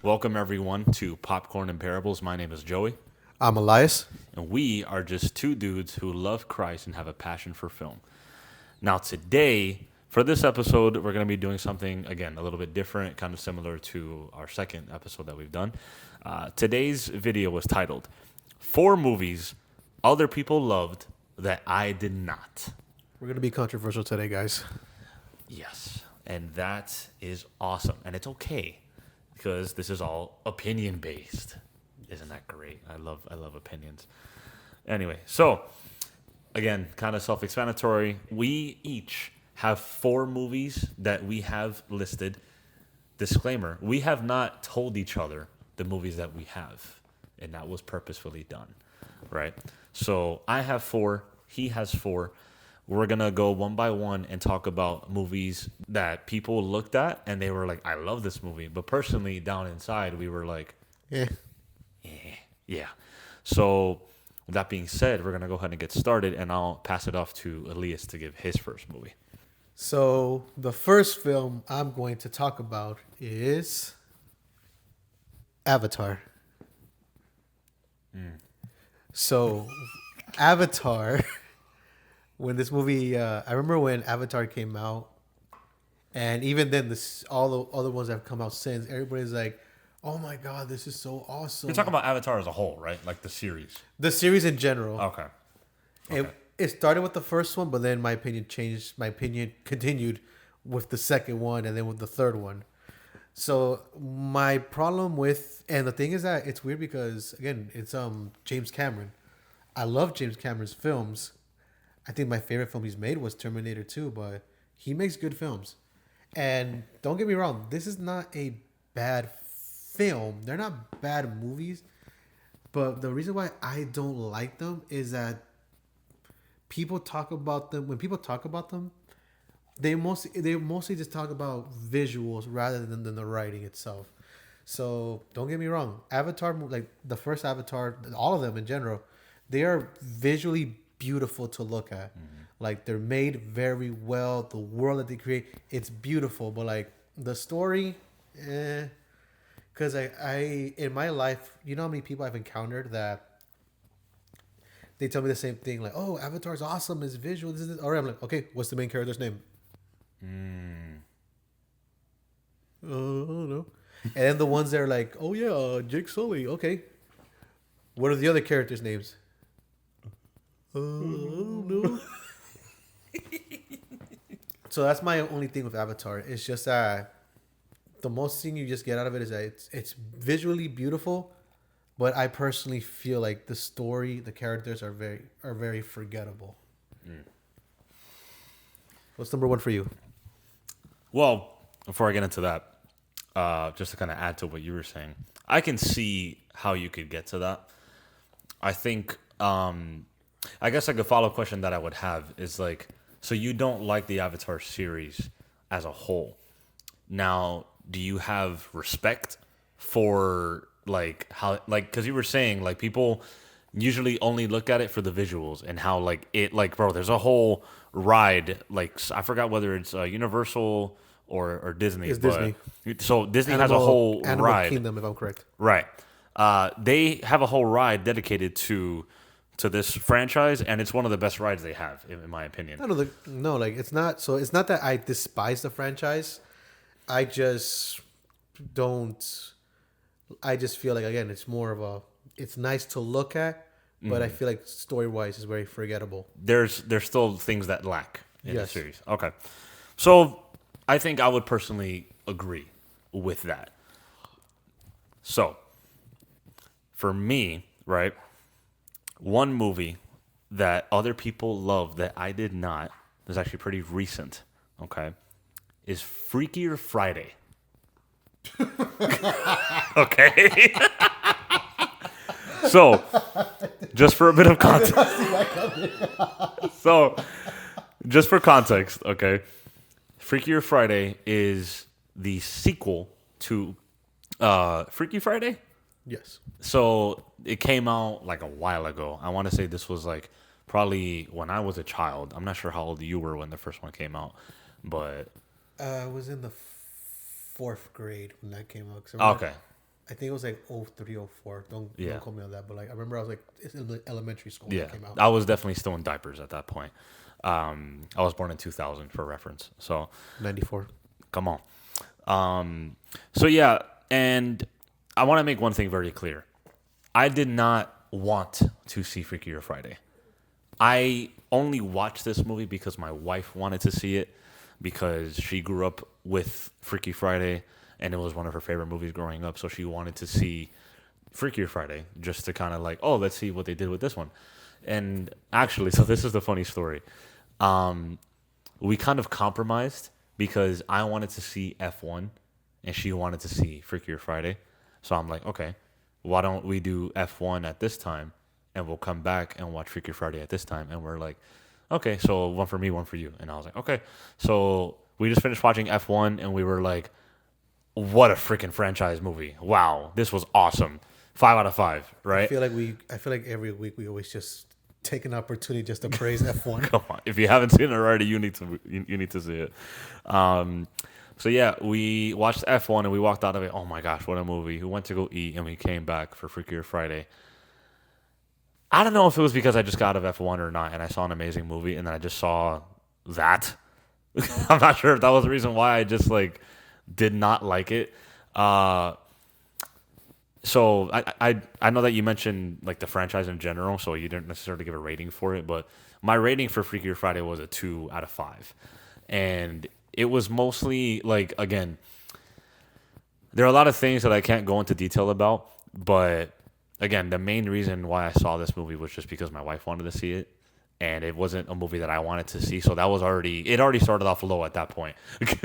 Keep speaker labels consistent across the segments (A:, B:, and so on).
A: Welcome, everyone, to Popcorn and Parables. My name is Joey,
B: I'm Elias.
A: and we are just two dudes who love Christ and have a passion for film. Now, today, for this episode, we're going to be doing something, again, a little bit different, kind of similar to our second episode that we've done. Today's video was titled, 4 Movies Other People Loved That I Did Not.
B: We're going to be controversial today, guys.
A: Yes, and that is awesome, and it's okay. Because this is all opinion-based. Isn't that great? I love opinions. Anyway, so, again, kind of self-explanatory. We each have 4 movies that we have listed. Disclaimer, we have not told each other the movies that we have. And that was purposefully done, right? So, I have 4. He has 4. We're going to go one by one and talk about movies that people looked at and they were like, I love this movie. But personally, down inside, we were like, yeah. So, with that being said, we're going to go ahead and get started. And I'll pass it off to Elias to give his first movie.
B: So, the first film I'm going to talk about is Avatar. So, Avatar... When this movie, I remember when Avatar came out, and even then, all the other ones that have come out since, everybody's like, "Oh my god, this is so awesome!"
A: You're talking about Avatar as a whole, right? Like the series.
B: The series in general.
A: Okay.
B: It started with the first one, but then my opinion changed. My opinion continued with the second one, and then with the third one. So my problem with, and the thing is that it's weird because again, it's James Cameron. I love James Cameron's films. I think my favorite film he's made was Terminator 2, but he makes good films. And don't get me wrong, this is not a bad film. They're not bad movies. But the reason why I don't like them is that people talk about them. When people talk about them, they mostly just talk about visuals rather than the writing itself. So don't get me wrong. Avatar, like the first Avatar, all of them in general, they are visually beautiful to look at. Like they're made very well. The world that they create, it's beautiful. But like the story, because I in my life, you know how many people I've encountered that they tell me the same thing, like, "Oh, Avatar's awesome. It's visual. This is this." All right, I'm like, "Okay, what's the main character's name?" I don't know. And then the ones that are like, "Oh yeah, Jake Sully." Okay, what are the other characters' names? No. So that's my only thing with Avatar. It's just that the most thing you just get out of it is that it's visually beautiful, but I personally feel like the story, the characters are very forgettable. What's number 1 for you?
A: Well, before I get into that, just to kind of add to what you were saying, I can see how you could get to that. I think... I guess like a follow-up question that I would have is like, so you don't like the Avatar series as a whole. Now, do you have respect for like how, like, because you were saying like people usually only look at it for the visuals and how like it, like, bro, there's a whole ride, like I forgot whether it's Universal or Disney.
B: It's Disney.
A: So Disney has a whole
B: Animal
A: ride.
B: Kingdom, if I'm correct.
A: Right. They have a whole ride dedicated to this franchise, and it's one of the best rides they have, in my opinion.
B: No, like it's not. So it's not that I despise the franchise. I just don't. I just feel like again, it's more of a. It's nice to look at, but I feel like story wise is very forgettable.
A: There's still things that lack in the
B: Yes.
A: series. Okay, so I think I would personally agree with that. So for me, right. One movie that other people love that I did not, is actually pretty recent, okay, is Freakier Friday. Okay? So, just for a bit of context. So, just for context, okay, Freakier Friday is the sequel to Freaky Friday?
B: Yes.
A: So it came out like a while ago. I want to say this was like probably when I was a child. I'm not sure how old you were when the first one came out, but
B: I was in the 4th grade when that came out.
A: Okay.
B: I think it was like 03, 04. Don't quote me on that. But like I remember I was like in elementary school when it came out.
A: I was definitely still in diapers at that point. I was born in 2000 for reference. So
B: 94.
A: come on. So yeah, and I want to make one thing very clear. I did not want to see Freakier Friday. I only watched this movie because my wife wanted to see it because she grew up with Freaky Friday and it was one of her favorite movies growing up. So she wanted to see Freakier Friday just to kind of like, oh, let's see what they did with this one. And actually, so this is the funny story. We kind of compromised because I wanted to see F1 and she wanted to see Freakier Friday. So I'm like, okay, why don't we do F1 at this time and we'll come back and watch Freakier Friday at this time. And we're like, okay, so one for me, one for you. And I was like, okay. So we just finished watching F1 and we were like, what a freaking franchise movie. Wow, this was awesome. 5 out of 5, right?
B: I feel like every week we always just take an opportunity just to praise F1.
A: Come on. If you haven't seen it already, you need to see it. So yeah, we watched F1 and we walked out of it. Oh my gosh, what a movie. We went to go eat and we came back for Freakier Friday. I don't know if it was because I just got out of F1 or not and I saw an amazing movie and then I just saw that. I'm not sure if that was the reason why I just like did not like it. So I know that you mentioned like the franchise in general, so you didn't necessarily give a rating for it, but my rating for Freakier Friday was a 2 out of 5. And it was mostly like, again, there are a lot of things that I can't go into detail about, but again, the main reason why I saw this movie was just because my wife wanted to see it. And it wasn't a movie that I wanted to see, so that was it already started off low at that point.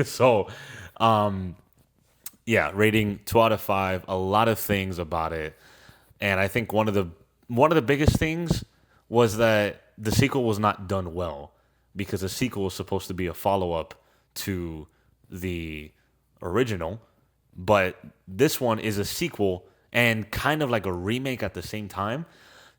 A: So, yeah, rating 2 out of 5. A lot of things about it, and I think one of the biggest things was that the sequel was not done well because the sequel was supposed to be a follow up to the original, but this one is a sequel and kind of like a remake at the same time.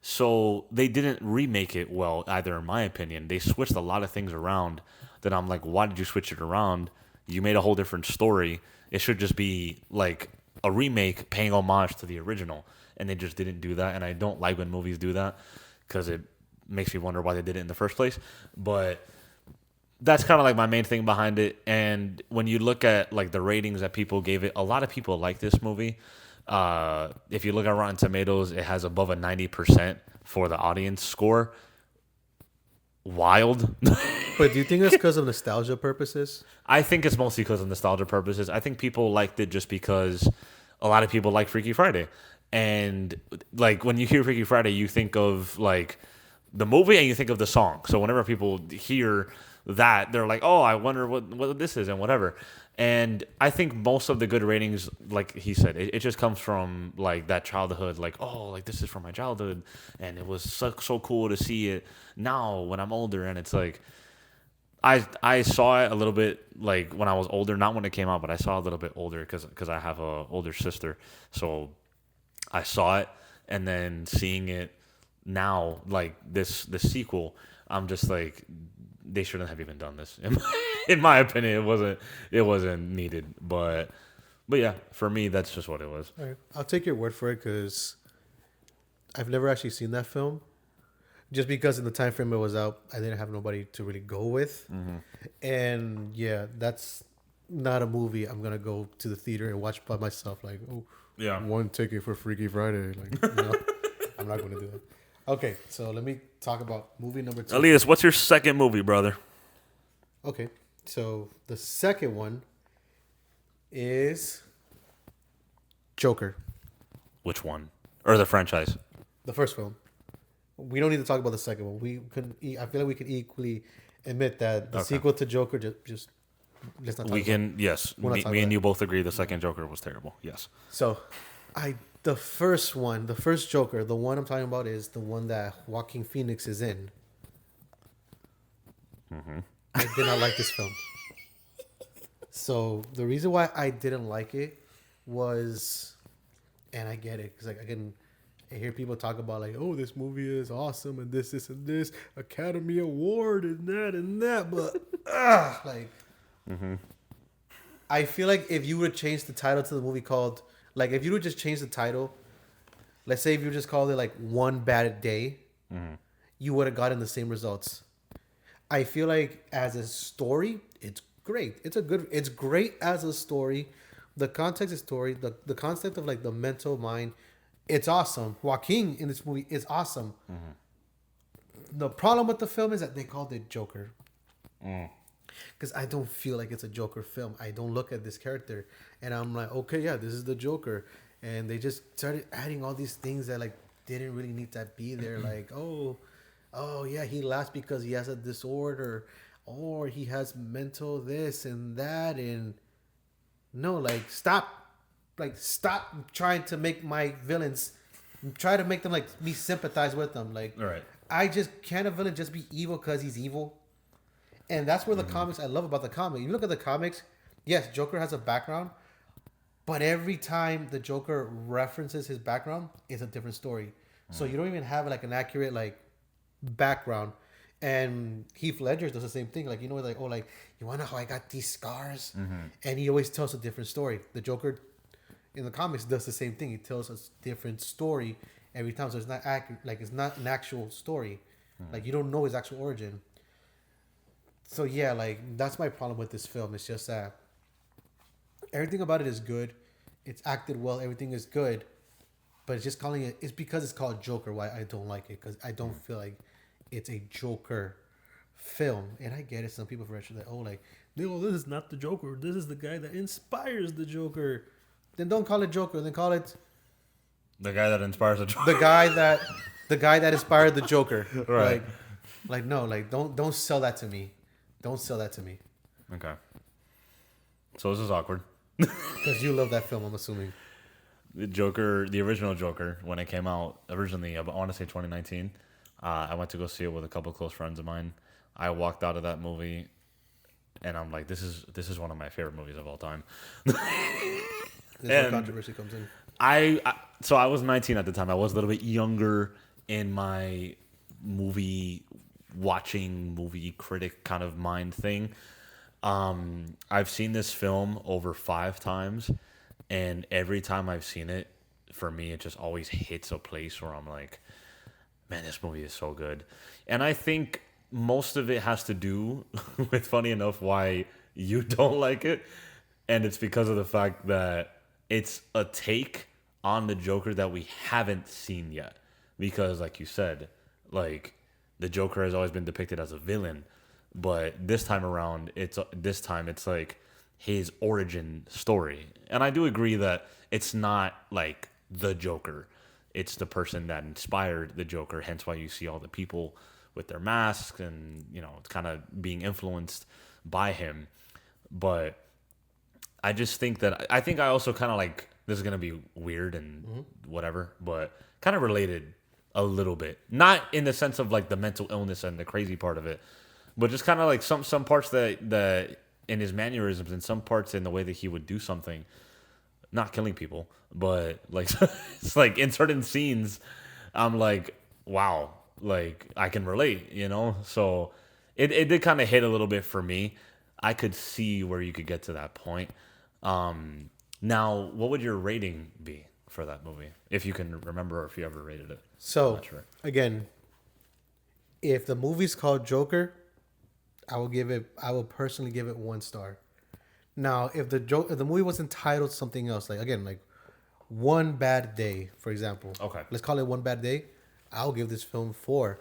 A: So they didn't remake it well either, in my opinion. They switched a lot of things around that I'm like, why did you switch it around? You made a whole different story. It should just be like a remake paying homage to the original. And they just didn't do that. And I don't like when movies do that because it makes me wonder why they did it in the first place. But that's kind of like my main thing behind it. And when you look at like the ratings that people gave it, a lot of people like this movie. If you look at Rotten Tomatoes, it has above a 90% for the audience score. Wild.
B: But do you think that's because of nostalgia purposes?
A: I think it's mostly because of nostalgia purposes. I think people liked it just because a lot of people like Freaky Friday. And like when you hear Freaky Friday, you think of like the movie and you think of the song. So whenever people hear that, they're like, oh, I wonder what this is and whatever. And I think most of the good ratings, like he said, it just comes from like that childhood, like, oh, like this is from my childhood and it was so cool to see it now when I'm older. And it's like I saw it a little bit like when I was older, not when it came out, but I saw it a little bit older because I have a older sister. So I saw it, and then seeing it now, like the sequel, I'm just like, they shouldn't have even done this. In my opinion, it wasn't needed. But yeah, for me, that's just what it was.
B: All right. I'll take your word for it because I've never actually seen that film. Just because in the time frame it was out, I didn't have nobody to really go with. Mm-hmm. And yeah, that's not a movie I'm gonna go to the theater and watch by myself. Like, oh, yeah, 1 ticket for Freaky Friday. Like, no, I'm not gonna do that. Okay, so let me talk about movie number 2.
A: Elias, what's your second movie, brother?
B: Okay, so the second one is Joker.
A: Which one? Or the franchise?
B: The first film. We don't need to talk about the second one. I feel like we can equally admit that the sequel to Joker just let's not talk about it.
A: Yes. Me and you both agree the second Joker was terrible. Yes.
B: So, the first Joker, the one I'm talking about is the one that Joaquin Phoenix is in. Mm-hmm. I did not like this film. So the reason why I didn't like it was, and I get it, because like I hear people talk about like, oh, this movie is awesome and this and this Academy Award and that, but like, mm-hmm. I feel like if you would change the title to the movie called Like if you would just change the title, let's say if you just called it like One Bad Day, you would have gotten the same results. I feel like as a story, it's great. It's great as a story. The context is story. The concept of like the mental mind, it's awesome. Joaquin in this movie is awesome. The problem with the film is that they called it Joker. Because I don't feel like it's a Joker film. I don't look at this character and I'm like, okay, yeah, this is the Joker. And they just started adding all these things that like didn't really need to be there. Like, oh yeah, he laughs because he has a disorder, or he has mental this and that. And no, stop trying to make my villains, try to make them like me sympathize with them. Like,
A: All right.
B: I just can't a villain just be evil because he's evil. And that's where the comics, I love about the comic. You look at the comics, yes, Joker has a background, but every time the Joker references his background, it's a different story. So you don't even have like an accurate like background. And Heath Ledger does the same thing. Like, like, oh, like, you want to know how I got these scars? And he always tells a different story. The Joker in the comics does the same thing. He tells a different story every time. So it's not accurate. Like, it's not an actual story. Like, you don't know his actual origin. So yeah, like that's my problem with this film. It's just that everything about it is good. It's acted well. Everything is good, but it's just calling it. It's because it's called Joker. Why I don't like it, because I don't feel like it's a Joker film. And I get it. Some people are like, oh, like, no, this is not the Joker. This is the guy that inspires the Joker. Then don't call it Joker. Then call it
A: the guy that inspires the Joker.
B: The guy that inspired the Joker.
A: Right.
B: Like no, like don't sell that to me. Don't sell that to me.
A: Okay. So this is awkward.
B: Because you love that film, I'm assuming.
A: The Joker, the original Joker, when it came out originally, I want to say 2019. I went to go see it with a couple of close friends of mine. I walked out of that movie, and I'm like, this is one of my favorite movies of all time.
B: This is where controversy comes in.
A: So I was 19 at the time. I was a little bit younger in my movie critic kind of mind thing. I've seen this film over 5 times, and every time I've seen it, for me, it just always hits a place where I'm like, man, this movie is so good. And I think most of it has to do with, funny enough, why you don't like it. And it's because of the fact that it's a take on the Joker that we haven't seen yet. Because, like you said, like, the Joker has always been depicted as a villain, but this time around, it's like his origin story. And I do agree that it's not like the Joker; it's the person that inspired the Joker. Hence, why you see all the people with their masks, and it's kind of being influenced by him. But I just think I also kind of like, this is gonna be weird and whatever, but kind of related a little bit, not in the sense of like the mental illness and the crazy part of it, but just kind of like some parts that in his mannerisms, and some parts in the way that he would do something, not killing people, but like it's like in certain scenes, I'm like, wow, like I can relate, So it did kind of hit a little bit for me. I could see where you could get to that point. Now, what would your rating be for that movie, if you can remember, or if you ever rated it?
B: So, again, if the movie's called Joker, I will personally give it 1 star. Now, if the movie was entitled something else, like, again, like One Bad Day, for example.
A: Okay.
B: Let's call it One Bad Day. I'll give this film 4.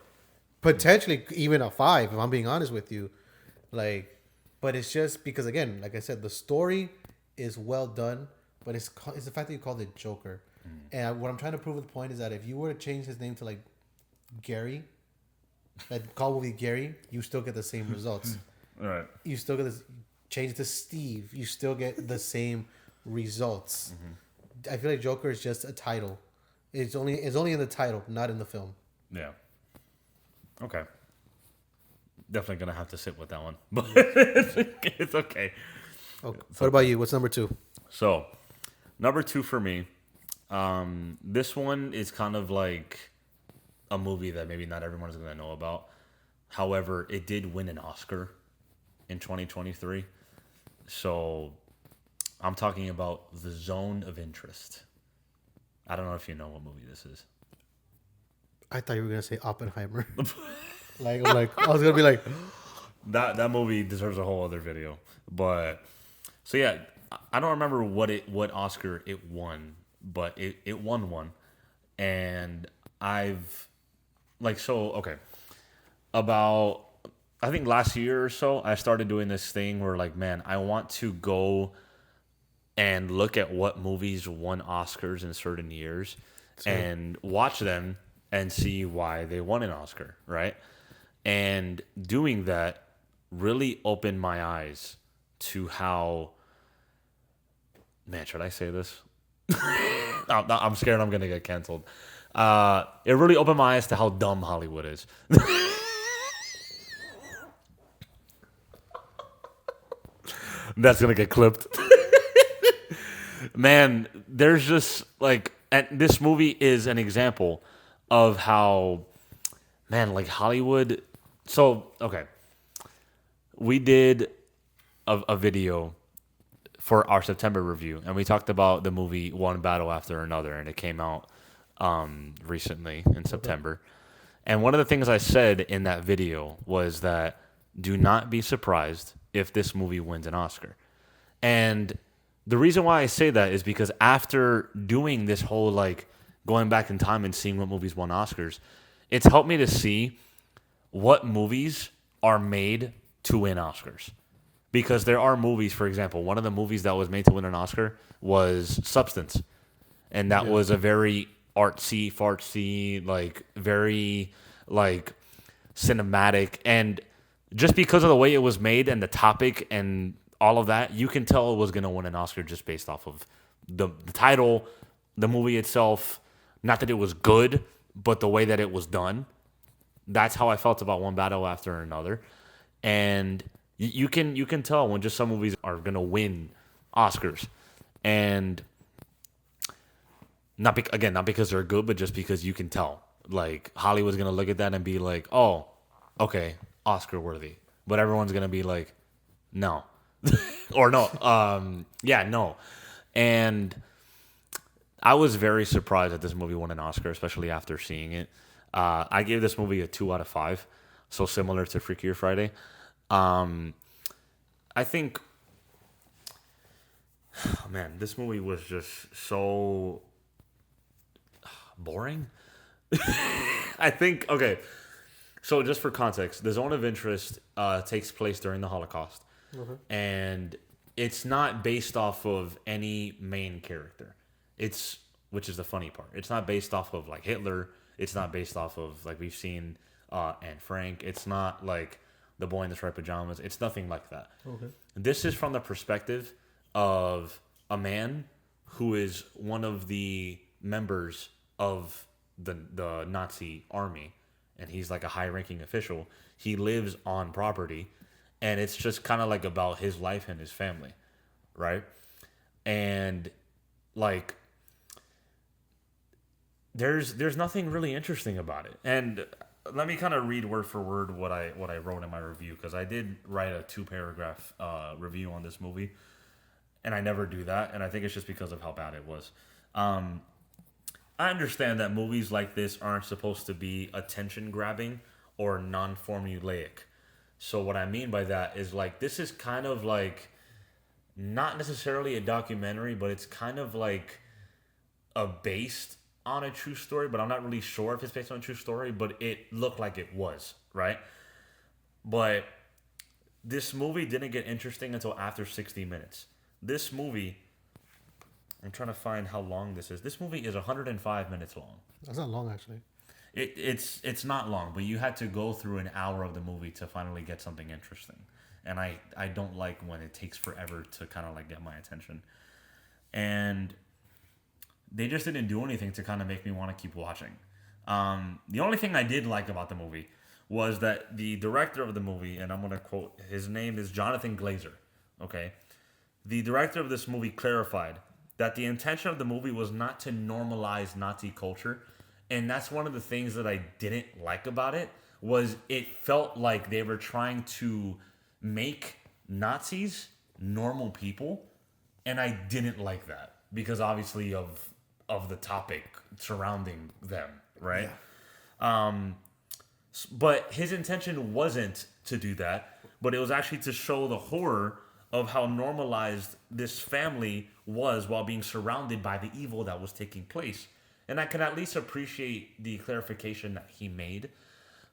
B: Potentially even a 5, if I'm being honest with you. Like, but it's just because, again, like I said, the story is well done, but it's the fact that you called it Joker. And what I'm trying to prove with the point is that if you were to change his name to like Gary, like call movie Gary, you still get the same results.
A: All right.
B: You still get this. Change it to Steve, you still get the same results. I feel like Joker is just a title. It's only in the title, not in the film.
A: Yeah. Okay. Definitely gonna have to sit with that one, but it's okay.
B: Okay. What about you? What's number 2?
A: So, number 2 for me. This one is kind of like a movie that maybe not everyone's gonna know about. However, it did win an Oscar in 2023. So, I'm talking about The Zone of Interest. I don't know if you know what movie this is.
B: I thought you were gonna say Oppenheimer. I was gonna be like,
A: That movie deserves a whole other video. But so yeah, I don't remember what Oscar it won, but it won one. And I've okay. About I think last year or so, I started doing this thing where like, man, I want to go and look at what movies won Oscars in certain years and watch them and see why they won an Oscar, right? And doing that really opened my eyes to how, man, should I say this? I'm scared I'm going to get canceled. It really opened my eyes to how dumb Hollywood is. That's going to get clipped. Man, there's just like, and this movie is an example of how, man, like Hollywood. So, okay, we did a video for our September review, and we talked about the movie One Battle After Another, and it came out recently in September. And one of the things I said in that video was that do not be surprised if this movie wins an Oscar. And the reason why I say that is because after doing this whole like going back in time and seeing what movies won Oscars, it's helped me to see what movies are made to win Oscars. Because there are movies, for example, one of the movies that was made to win an Oscar was Substance. And that was a very artsy, fartsy, like very like cinematic. And just because of the way it was made and the topic and all of that, you can tell it was going to win an Oscar just based off of the title, the movie itself. Not that it was good, but the way that it was done. That's how I felt about One Battle After Another. And you can tell when just some movies are going to win Oscars. And not because they're good, but just because you can tell. Like, Hollywood's going to look at that and be like, oh, okay, Oscar worthy. But everyone's going to be like, no. Or no. No. And I was very surprised that this movie won an Oscar, especially after seeing it. I gave this movie a 2 out of 5, so similar to Freakier Friday. I think, oh man, this movie was just so boring. I think, okay, so just for context, The Zone of Interest takes place during the Holocaust. And it's not based off of any main character. Which is the funny part. It's not based off of like Hitler. It's not based off of like we've seen Anne Frank. It's not like The Boy in the Striped Pajamas. It's nothing like that. Okay. This is from the perspective of a man who is one of the members of the Nazi army, and he's like a high-ranking official. He lives on property. And it's just kind of like about his life and his family, right? And like, there's nothing really interesting about it. And let me kind of read word for word what I wrote in my review, because I did write a 2-paragraph review on this movie, and I never do that. And I think it's just because of how bad it was. I understand that movies like this aren't supposed to be attention grabbing or non-formulaic. So what I mean by that is like this is kind of like not necessarily a documentary, but it's kind of like based on a true story, but I'm not really sure if it's based on a true story, but it looked like it was, right? But this movie didn't get interesting until after 60 minutes. This movie, I'm trying to find how long this is. This movie is 105 minutes long.
B: That's not long, actually.
A: It's not long, but you had to go through an hour of the movie to finally get something interesting. And I don't like when it takes forever to kind of like get my attention. And they just didn't do anything to kind of make me want to keep watching. The only thing I did like about the movie was that the director of the movie, and I'm going to quote, his name is Jonathan Glazer, okay? The director of this movie clarified that the intention of the movie was not to normalize Nazi culture. And that's one of the things that I didn't like about it, was it felt like they were trying to make Nazis normal people and I didn't like that because obviously of the topic surrounding them, right? But his intention wasn't to do that, but it was actually to show the horror of how normalized this family was while being surrounded by the evil that was taking place. And I can at least appreciate the clarification that he made.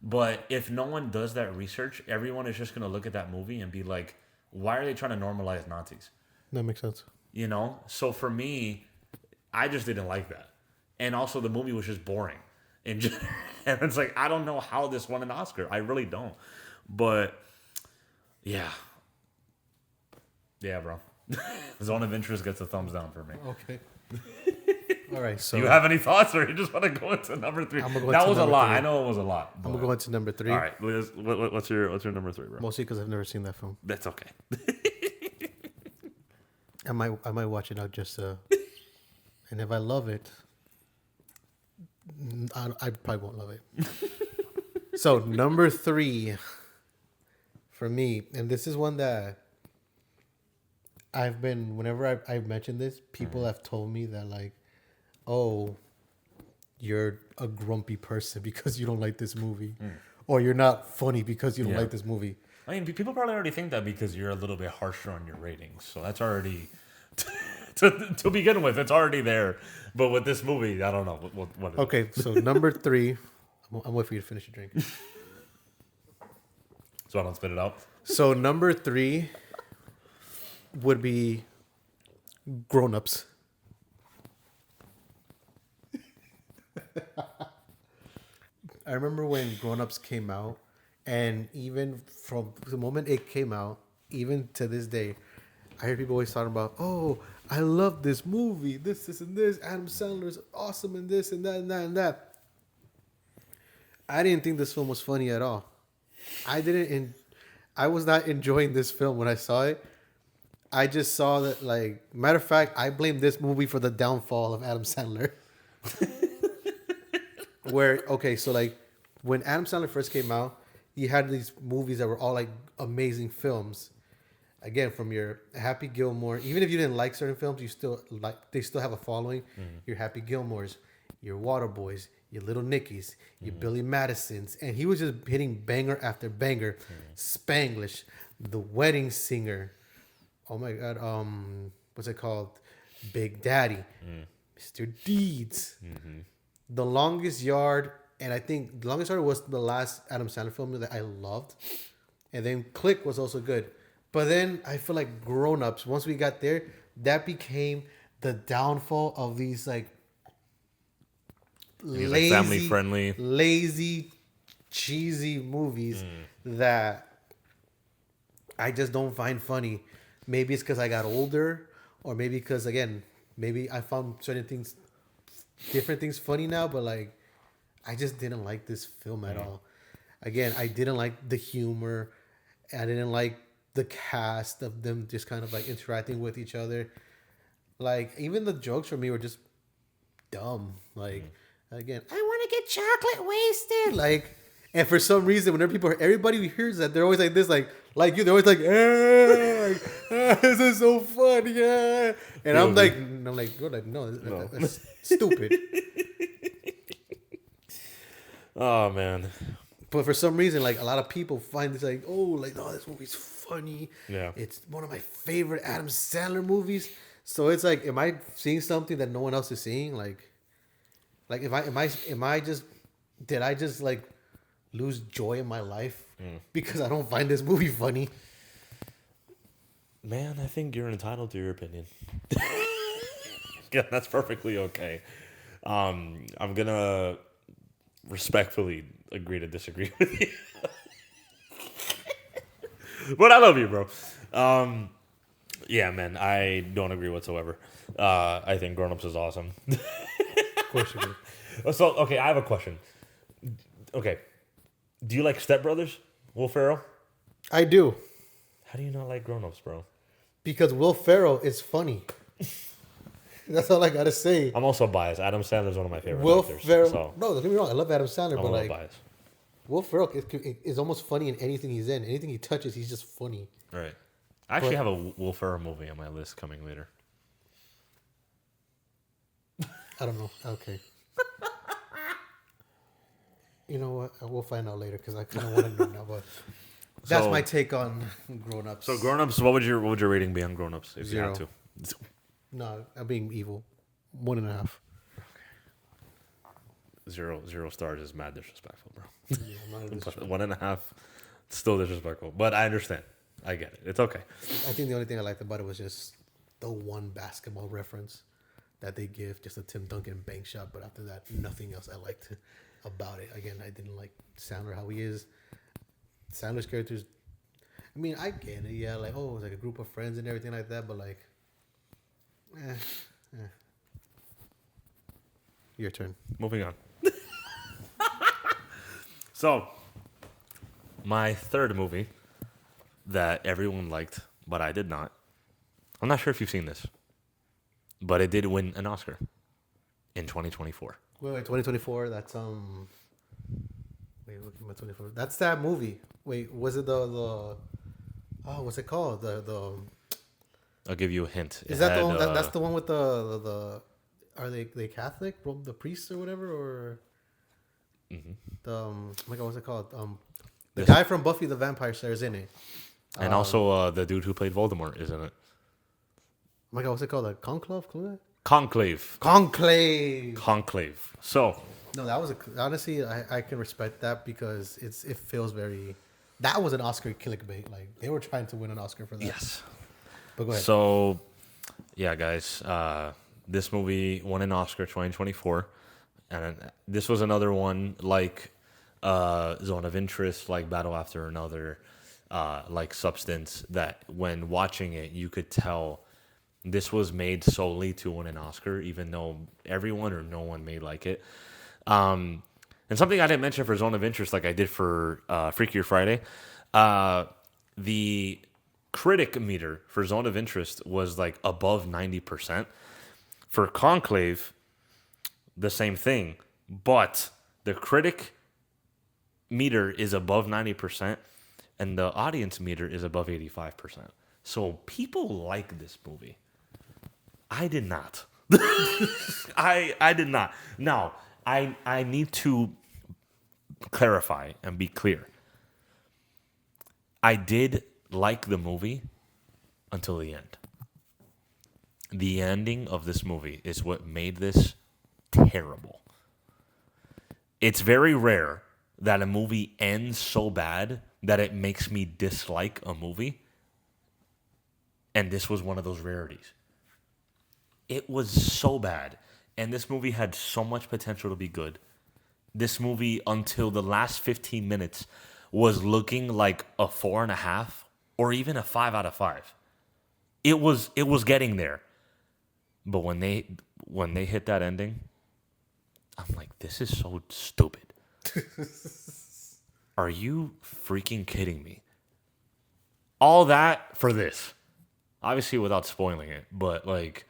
A: But if no one does that research, everyone is just going to look at that movie and be like, why are they trying to normalize Nazis?
B: That makes sense.
A: You know? So for me, I just didn't like that. And also the movie was just boring. And it's like, I don't know how this won an Oscar. I really don't. But yeah. Yeah, bro. Zone of Interest gets a thumbs down for me.
B: Okay. All right. So
A: do you have any thoughts, or you just want to go into number 3? That was a lot. 3. I know it was a lot.
B: I'm gonna go into number 3.
A: All right. What's your number 3, bro?
B: Mostly because I've never seen that film.
A: That's okay.
B: I might watch it out just and if I love it, I probably won't love it. So number 3 for me, and this is one that whenever I've mentioned this, people have told me that like, oh, you're a grumpy person because you don't like this movie, or you're not funny because you don't like this movie.
A: I mean, people probably already think that because you're a little bit harsher on your ratings, so that's already to begin with. It's already there. But with this movie, I don't know what
B: okay, so number 3, I'm waiting for you to finish your drink.
A: So I don't spit it out.
B: So number 3 would be Grown Ups. I remember when Grown Ups came out, and even from the moment it came out, even to this day, I hear people always talking about, oh, I love this movie, this, and this. Adam Sandler's awesome in this and that and that and that. I didn't think this film was funny at all. I was not enjoying this film when I saw it. I just saw that, like, matter of fact, I blame this movie for the downfall of Adam Sandler. So like, when Adam Sandler first came out, he had these movies that were all like amazing films. Again, from your Happy Gilmore, even if you didn't like certain films, they still have a following. Your Happy Gilmores, your Waterboys, your Little Nickies, your Billy Madisons, and he was just hitting banger after banger. Spanglish, The Wedding Singer. Oh my God, what's it called? Big Daddy, Mr. Deeds, The Longest Yard, and I think The Longest Yard was the last Adam Sandler film that I loved, and then Click was also good. But then I feel like Grown Ups, once we got there, that became the downfall of these like lazy,
A: like family friendly,
B: lazy, cheesy movies that I just don't find funny. Maybe it's because I got older, or maybe because, again, maybe I found certain things, different things funny now, but like, I just didn't like this film at all. Again, I didn't like the humor. I didn't like the cast of them just kind of like interacting with each other. Like, even the jokes for me were just dumb. Like, again, I want to get chocolate wasted. Like, and for some reason, whenever everybody hears that, they're always like this, like you, they're always like, this is so funny, yeah. And I'm like, no, that's stupid.
A: Oh man.
B: But for some reason, like, a lot of people find this like, oh, like, oh, this movie's funny. Yeah. It's one of my favorite Adam Sandler movies. So it's like, am I seeing something that no one else is seeing? Like did I just like lose joy in my life because I don't find this movie funny?
A: Man, I think you're entitled to your opinion. Yeah, that's perfectly okay. I'm gonna respectfully agree to disagree with you. But I love you, bro. Yeah, man, I don't agree whatsoever. I think Grown Ups is awesome.
B: Of course you do.
A: So, okay, I have a question. Okay, do you like Step Brothers, Will Ferrell?
B: I do.
A: How do you not like Grown Ups, bro?
B: Because Will Ferrell is funny. That's all I gotta say.
A: I'm also biased. Adam Sandler's one of my favorite
B: Will
A: actors.
B: Ferrell.
A: So.
B: No, don't get me wrong. I love Adam Sandler,
A: I'm
B: but like
A: biased.
B: Will Ferrell is almost funny in anything he's in. Anything he touches, he's just funny.
A: Right. I actually have a Will Ferrell movie on my list coming later.
B: I don't know. Okay. You know what? We'll find out later because I kind of want to know now. But that's
A: So-
B: my take on Grown Ups.
A: So Grown Ups, what would your rating be on Grown Ups if
B: Zero.
A: you had to?
B: No, I'm being evil. 1.5.
A: Zero stars is mad disrespectful, bro.
B: Yeah, I'm not
A: But 1.5, still disrespectful. But I understand. I get it. It's okay.
B: I think the only thing I liked about it was just the one basketball reference that they give, just a Tim Duncan bank shot. But after that, nothing else I liked about it. Again, I didn't like Sandler, how he is. Sandler's characters, I mean, I get it. Yeah, like, oh, it's like a group of friends and everything like that. But like, Your turn.
A: Moving on. So, my third movie that everyone liked, but I did not. I'm not sure if you've seen this, but it did win an Oscar in 2024.
B: Wait, 2024. That's Wait, look at my 24. That's that movie. Wait, was it the oh, what's it called? The
A: I'll give you a hint.
B: is that the one? That's the one with the are they Catholic? The priests or whatever, or the oh my God, what's it called? The guy from Buffy the Vampire Slayer is in it,
A: and also the dude who played Voldemort is in it.
B: Oh my God, what's it called? Like Conclave?
A: Conclave. So,
B: No, that was honestly I can respect that because it feels very. That was an Oscar clickbait. Like they were trying to win an Oscar for that.
A: yes.
B: But go ahead.
A: So, yeah, guys, this movie won an Oscar 2024, and this was another one like Zone of Interest, like Battle After Another, like Substance. That when watching it, you could tell this was made solely to win an Oscar, even though everyone or no one may like it. And something I didn't mention for Zone of Interest, like I did for Freakier Friday, the critic meter for Zone of Interest was like above 90%. For Conclave, the same thing, but the critic meter is above 90% and the audience meter is above 85%. So people like this movie. I did not. I did not. Now, I need to clarify and be clear. I did like the movie until the end. The ending of this movie is what made this terrible. It's very rare that a movie ends so bad that it makes me dislike a movie. And this was one of those rarities. It was so bad. And this movie had so much potential to be good. This movie, until the last 15 minutes, was looking like a 4.5 or even a 5 out of 5. It was getting there. But when they hit that ending, I'm like, this is so stupid. Are you freaking kidding me? All that for this. Obviously without spoiling it, but like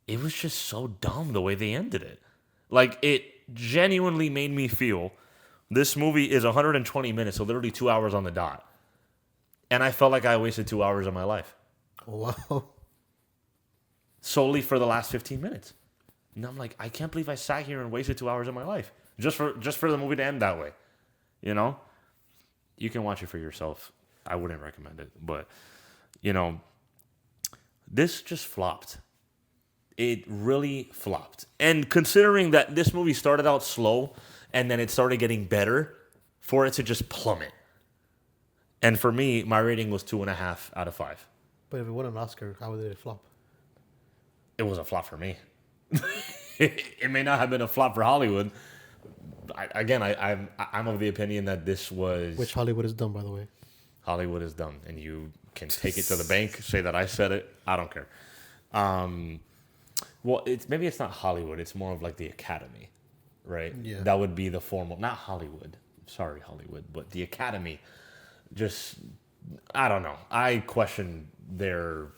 A: it was just so dumb the way they ended it. Like it genuinely made me feel this movie is 120 minutes, so literally 2 hours on the dot. And I felt like I wasted 2 hours of my life.
B: Wow.
A: Solely for the last 15 minutes. And I'm like, I can't believe I sat here and wasted 2 hours of my life just for the movie to end that way. You know? You can watch it for yourself. I wouldn't recommend it, but you know, this just flopped. It really flopped. And considering that this movie started out slow and then it started getting better, for it to just plummet. And for me, my rating was 2.5 out of 5.
B: But if it won an Oscar, how did it flop?
A: It was a flop for me. It may not have been a flop for Hollywood. I'm of the opinion that this was...
B: Which Hollywood is dumb, by the way.
A: Hollywood is dumb, and you can take it to the bank, say that I said it. I don't care. Well, maybe it's not Hollywood. It's more of like the Academy, right?
B: Yeah.
A: That would be the formal... Not Hollywood. Sorry, Hollywood. But the Academy just... I don't know. I question their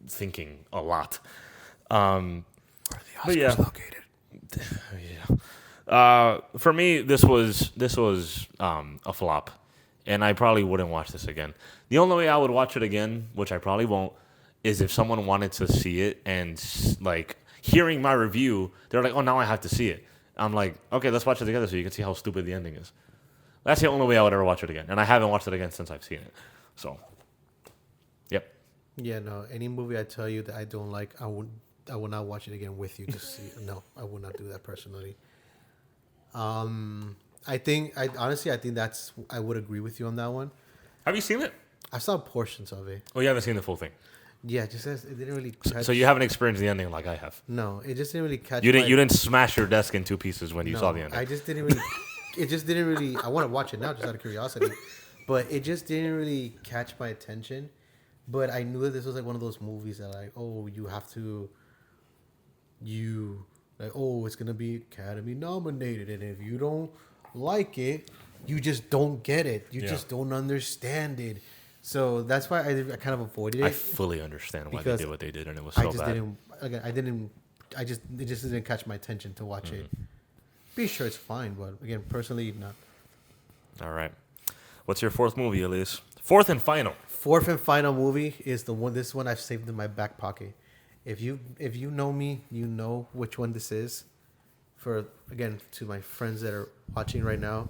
A: thinking a lot. Where
B: are the Oscars located?
A: Yeah. For me, this was a flop, and I probably wouldn't watch this again. The only way I would watch it again, which I probably won't, is if someone wanted to see it and like hearing my review, they're like, oh, now I have to see it. I'm like, okay, let's watch it together so you can see how stupid the ending is. That's the only way I would ever watch it again. And I haven't watched it again since I've seen it. So, yep.
B: Yeah, no. Any movie I tell you that I don't like, I will not watch it again with you to see. No, I will not do that personally. I think I would agree with you on that one.
A: Have you seen it?
B: I saw portions of it.
A: Oh, you haven't seen the full thing.
B: Yeah, just as it didn't really.
A: So you haven't experienced the ending like I have.
B: No, it just didn't really catch.
A: You didn't smash your desk in two pieces when you saw the ending.
B: I just didn't really. It just didn't really. I want to watch it now just out of curiosity, but it just didn't really catch my attention. But I knew that this was like one of those movies that like, oh, you have to. Like, oh, it's gonna be Academy nominated, and if you don't like it, you just don't get it. You just don't understand it. So that's why I kind of avoided it.
A: I fully understand why they did what they did, and it was so bad.
B: It just didn't catch my attention to watch it. Be sure it's fine, but again, personally, not.
A: All right. What's your fourth movie, Elias? Fourth and final.
B: Fourth and final movie is the one. This one I've saved in my back pocket. If you know me, you know which one this is. For again, to my friends that are watching right now,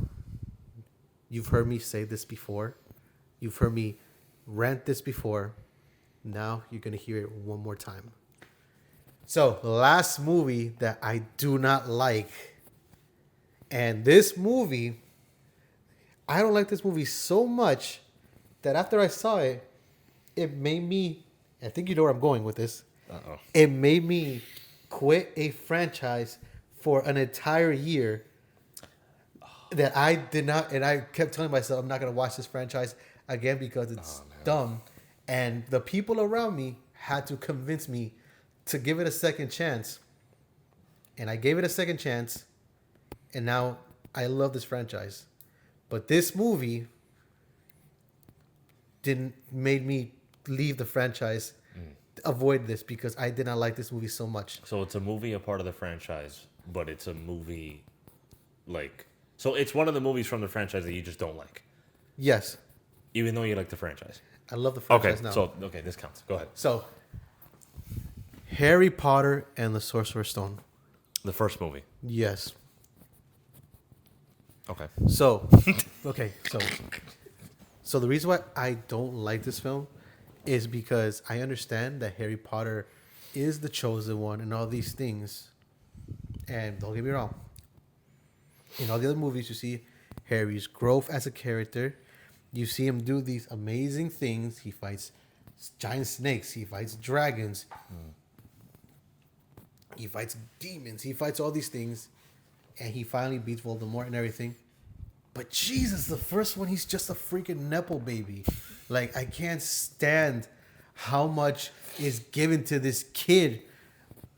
B: you've heard me say this before. You've heard me rant this before. Now you're going to hear it one more time. So, the last movie that I do not like. And this movie, I don't like this movie so much that after I saw it, it made me, I think you know where I'm going with this.
A: Uh-oh.
B: It made me quit a franchise for an entire year that I did not, and I kept telling myself I'm not going to watch this franchise again because it's dumb. And the people around me had to convince me to give it a second chance. And I gave it a second chance. And now I love this franchise. But this movie made me leave the franchise, avoid this because I did not like this movie so much.
A: So it's a movie, a part of the franchise, but it's a movie like... So it's one of the movies from the franchise that you just don't like.
B: Yes.
A: Even though you like the franchise.
B: I love the franchise
A: okay,
B: now.
A: So, this counts. Go ahead.
B: So, Harry Potter and the Sorcerer's Stone.
A: The first movie.
B: Yes.
A: Okay.
B: So, so the reason why I don't like this film is because I understand that Harry Potter is the chosen one and all these things. And don't get me wrong. In all the other movies, you see Harry's growth as a character. You see him do these amazing things. He fights giant snakes. He fights dragons. He fights demons. He fights all these things. And he finally beats Voldemort and everything. But Jesus, the first one, he's just a freaking Nepo baby. Like, I can't stand how much is given to this kid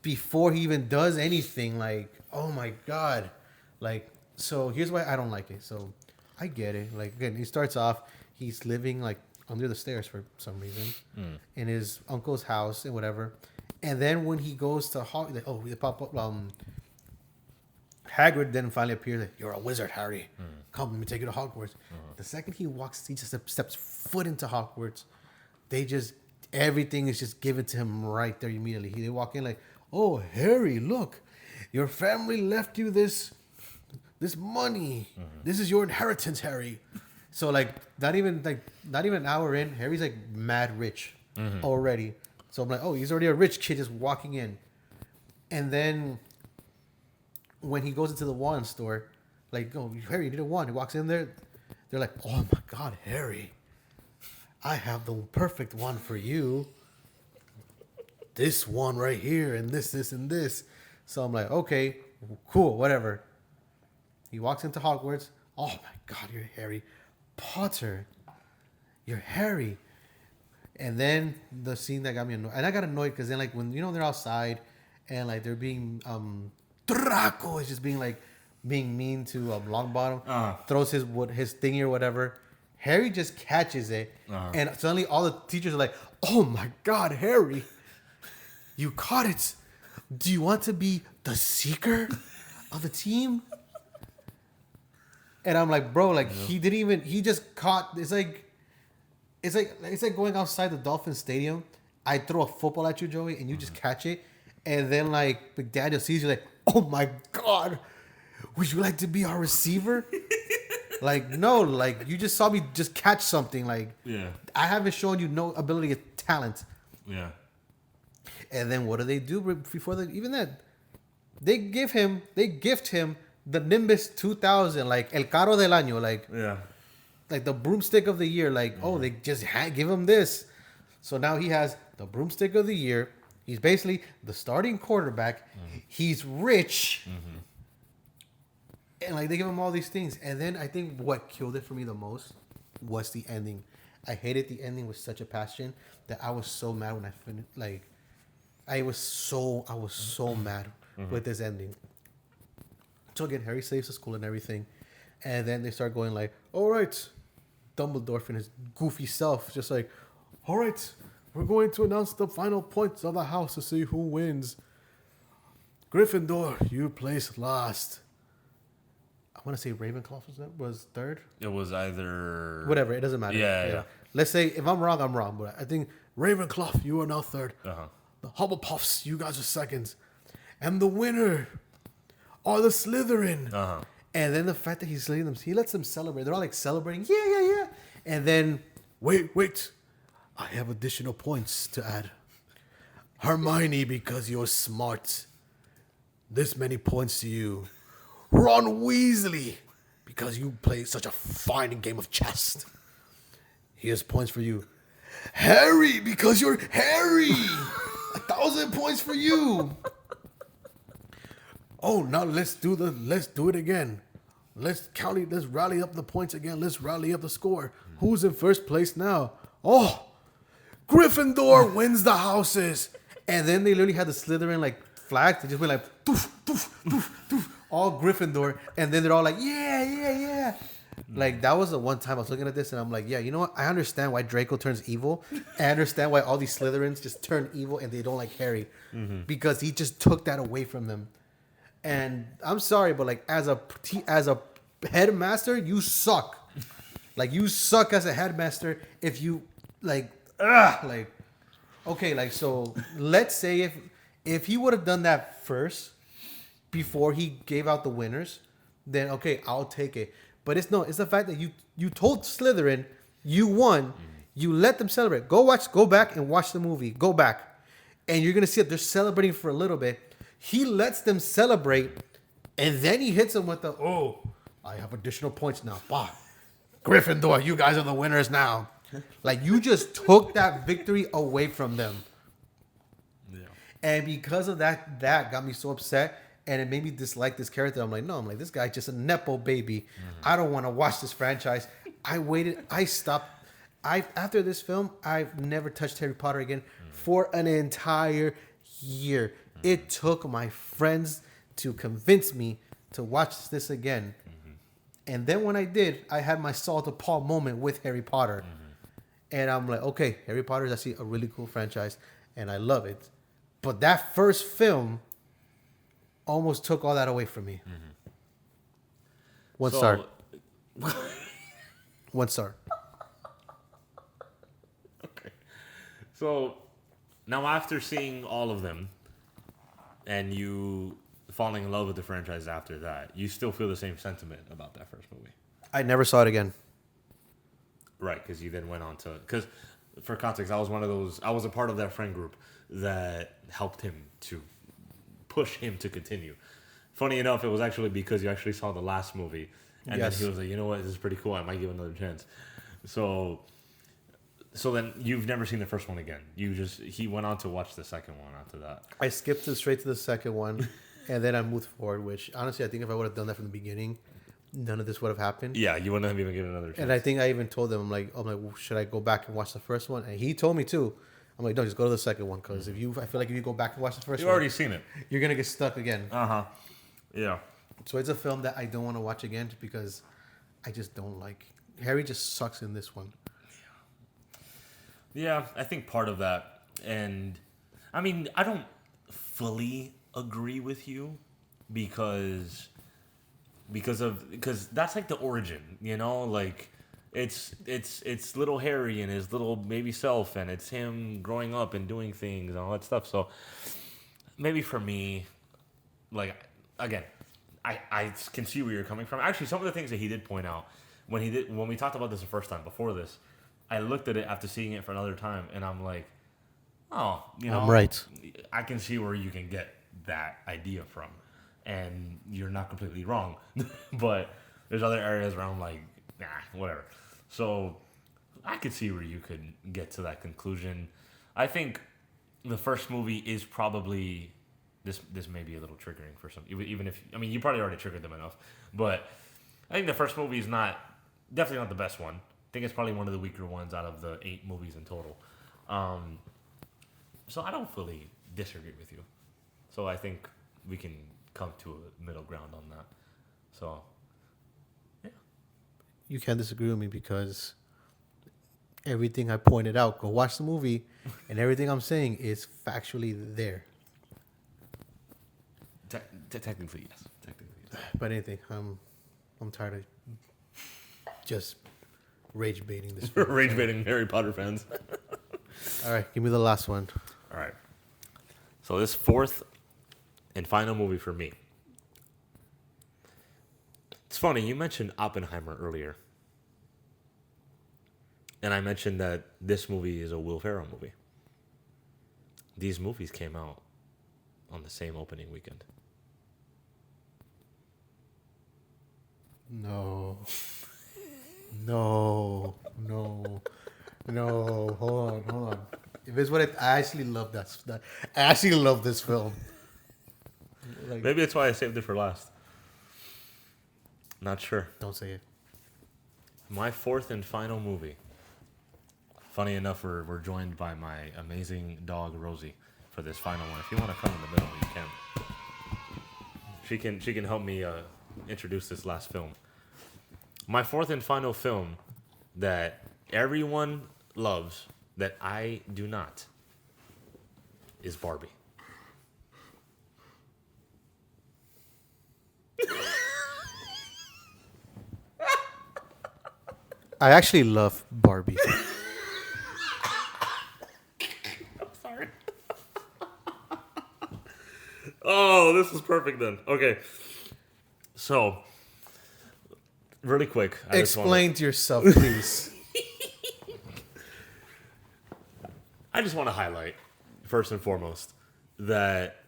B: before he even does anything. Like, oh my God. Like, so here's why I don't like it. So I get it. Like, again, he starts off, he's living like under the stairs for some reason in his uncle's house and whatever. And then when he goes to Hogwarts, they pop up. Hagrid then finally appears. Like, you're a wizard, Harry. Come, let me take you to Hogwarts. The second he just steps foot into Hogwarts, everything is just given to him right there immediately. They walk in like, oh, Harry, look, your family left you this money. This is your inheritance, Harry. So like not even an hour in, Harry's like mad rich already. So I'm like, oh, he's already a rich kid just walking in. And then when he goes into the wand store, like, oh, Harry, you need a wand. He walks in there. They're like, oh my God, Harry, I have the perfect wand for you. This one right here, and this, and this. So I'm like, okay, cool, whatever. He walks into Hogwarts. Oh my God, you're Harry Potter. You're Harry. And then the scene that got me annoyed. And I got annoyed because then, like, when, they're outside and, like, they're being, Draco is just being mean to Longbottom. Throws his thingy or whatever. Harry just catches it. And suddenly all the teachers are like, oh my God, Harry. You caught it. Do you want to be the seeker of the team? And I'm like, bro, like he just caught. It's like going outside the Dolphin Stadium. I throw a football at you, Joey, and you just catch it, And then like McDaniel sees you like, oh my God, would you like to be our receiver? Like, no, like you just saw me just catch something. Like,
A: Yeah.
B: I haven't shown you no ability of talent.
A: Yeah.
B: And then what do they do before even that? They gift him the Nimbus 2000, like El Carro del Año, like the broomstick of the year. Like, oh, they just give him this. So now he has the broomstick of the year. He's basically the starting quarterback. He's rich. And like they give him all these things. And then I think what killed it for me the most was the ending. I hated the ending with such a passion that I was so mad when I finished. Like, I was so mad with this ending. So again, Harry saves the school and everything. And then they start going like, all right, Dumbledore and his goofy self, just like, all right, we're going to announce the final points of the house to see who wins. Gryffindor, you placed last. I want to say Ravenclaw was third.
A: It was either
B: Whatever, it doesn't matter.
A: Yeah.
B: Let's say if I'm wrong, I'm wrong. But I think Ravenclaw, you are now third.
A: Uh-huh.
B: The Hufflepuffs, you guys are seconds. And the winner are the Slytherin.
A: Uh-huh.
B: And then the fact that he's letting them, he lets them celebrate. They're all like celebrating. Yeah. And then, wait. I have additional points to add. Hermione, because you're smart. This many points to you. Ron Weasley, because you play such a fine game of chess. Here's points for you. Harry, because you're Harry. 1,000 points for you. Oh, now let's do it again. Let's rally up the points again. Let's rally up the score. Who's in first place now? Oh, Gryffindor wins the houses. And then they literally had the Slytherin like flag. They just went like doof, doof, doof, doof, all Gryffindor. And then they're all like, yeah. Like, that was the one time I was looking at this and I'm like, yeah, you know what? I understand why Draco turns evil. I understand why all these Slytherins just turn evil and they don't like Harry. Because he just took that away from them. And I'm sorry, but like as a headmaster, you suck. Like, you suck as a headmaster if you okay, like, so let's say if he would have done that first before he gave out the winners, then okay, I'll take it. But it's the fact that you told Slytherin you won, you let them celebrate. Go back and watch the movie. Go back. And you're gonna see it. They're celebrating for a little bit. He lets them celebrate, and then he hits them with I have additional points now. Bah. Gryffindor, you guys are the winners now. Like, you just took that victory away from them. Yeah. And because of that got me so upset, and it made me dislike this character. I'm like, this guy's just a Nepo baby. I don't want to watch this franchise. I waited. I stopped. After this film, I've never touched Harry Potter again for an entire year. It took my friends to convince me to watch this again. And then when I did, I had my Salt of Paul moment with Harry Potter. And I'm like, okay, Harry Potter is actually a really cool franchise, and I love it. But that first film almost took all that away from me. One star. 1 star.
A: Okay. So now, after seeing all of them, and you falling in love with the franchise after that, you still feel the same sentiment about that first movie?
B: I never saw it again.
A: Right, because you then went on to... Because, for context, I was a part of that friend group that helped him to push him to continue. Funny enough, it was actually because you actually saw the last movie, and then he was like, you know what, this is pretty cool, I might give it another chance. So then you've never seen the first one again. He went on to watch the second one after that.
B: I skipped straight to the second one, and then I moved forward, which, honestly, I think if I would have done that from the beginning, none of this would have happened.
A: Yeah, you wouldn't have even given another chance.
B: And I think I even told them, I'm like, should I go back and watch the first one? And he told me too. I'm like, no, just go to the second one, because I feel like if you go back and watch the first one,
A: you've already seen it.
B: You're gonna get stuck again.
A: Yeah.
B: So it's a film that I don't want to watch again because I just don't like. Harry just sucks in this one.
A: Yeah, I think part of that, and I mean, I don't fully agree with you because that's like the origin, you know, like it's little Harry and his little baby self, and it's him growing up and doing things and all that stuff. So maybe for me, like again, I can see where you're coming from. Actually, some of the things that he did point out when we talked about this the first time before this, I looked at it after seeing it for another time, and I'm like, oh,
B: I'm right.
A: I can see where you can get that idea from, and you're not completely wrong. But there's other areas where I'm like, nah, whatever. So I could see where you could get to that conclusion. I think the first movie is probably this. This may be a little triggering for some, even if I mean you probably already triggered them enough, but I think the first movie is definitely not the best one. I think it's probably one of the weaker ones out of the 8 movies in total. Um, so I don't fully disagree with you. So I think we can come to a middle ground on that. So yeah,
B: You can't disagree with me because everything I pointed out, go watch the movie, and everything I'm saying is factually there.
A: technically yes. Technically yes.
B: But anything, I'm tired of just rage baiting this.
A: Rage baiting Harry Potter fans.
B: All right, give me the last one.
A: All right. So this fourth and final movie for me. It's funny, you mentioned Oppenheimer earlier. And I mentioned that this movie is a Will Ferrell movie. These movies came out on the same opening weekend.
B: No. No. Hold on. If it's what I actually love that. I actually love this film. Like,
A: Maybe that's why I saved it for last. Not sure.
B: don't say it.
A: My fourth and final movie. Funny enough, we're joined by my amazing dog Rosie for this final one. If you want to come in the middle, you can. She can help me introduce this last film. My fourth and final film that everyone loves that I do not is Barbie.
B: I actually love Barbie.
A: I'm sorry. Oh, this is perfect then. Okay. So, really quick.
B: Explain to yourself, please.
A: I just want to highlight, first and foremost, that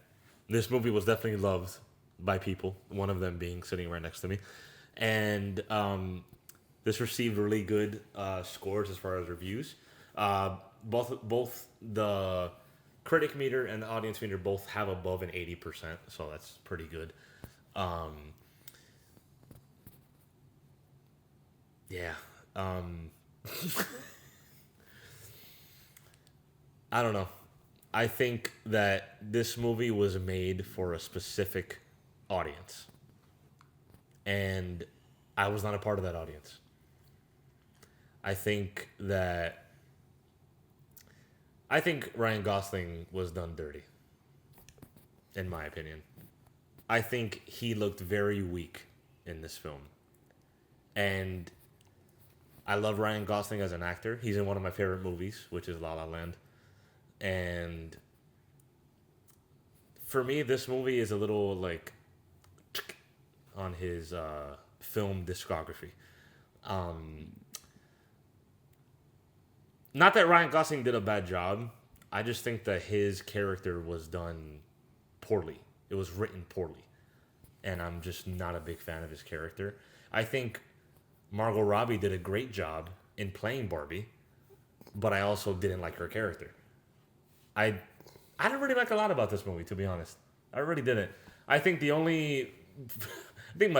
A: this movie was definitely loved by people, one of them being sitting right next to me. And this received really good scores as far as reviews. Both the critic meter and the audience meter both have above an 80%, so that's pretty good. Yeah. I don't know. I think that this movie was made for a specific audience. And I was not a part of that audience. I think Ryan Gosling was done dirty, in my opinion. I think he looked very weak in this film. And I love Ryan Gosling as an actor. He's in one of my favorite movies, which is La La Land. And for me, this movie is a little like on his film discography. Not that Ryan Gosling did a bad job. I just think that his character was done poorly. It was written poorly. And I'm just not a big fan of his character. I think Margot Robbie did a great job in playing Barbie, but I also didn't like her character. I didn't really like a lot about this movie, to be honest. I really didn't. I think my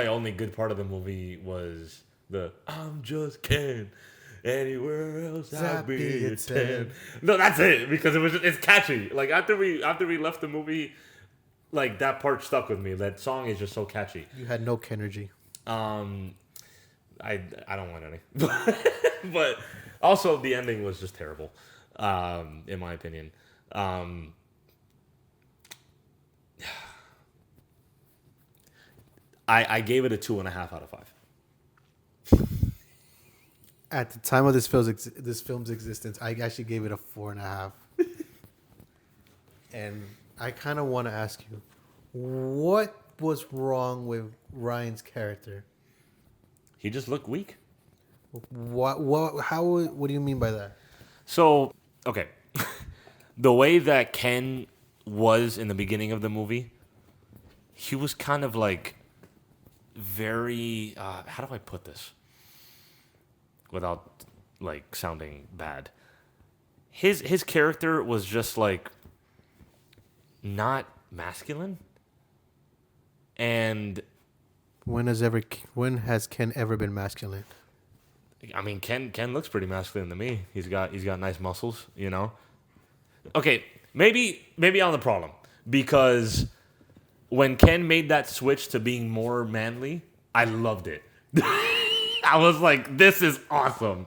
A: only good part of the movie was the "I'm just Ken. Anywhere else I'd be a 10." No, that's it, because it's catchy. Like after we left the movie, like that part stuck with me. That song is just so catchy.
B: You had no Kenergy.
A: I don't want any, but also the ending was just terrible, in my opinion. I gave it a 2.5 out of 5.
B: At the time of this film's existence, I actually gave it a 4.5. And I kind of want to ask you, what was wrong with Ryan's character?
A: He just looked weak.
B: What do you mean by that?
A: So, okay. The way that Ken was in the beginning of the movie, he was kind of like very. How do I put this without like sounding bad? His character was just like not masculine, and
B: When has Ken ever been masculine?
A: I mean Ken looks pretty masculine to me. He's got nice muscles, you know. Okay, maybe I'm the problem because when Ken made that switch to being more manly, I loved it. I was like, this is awesome.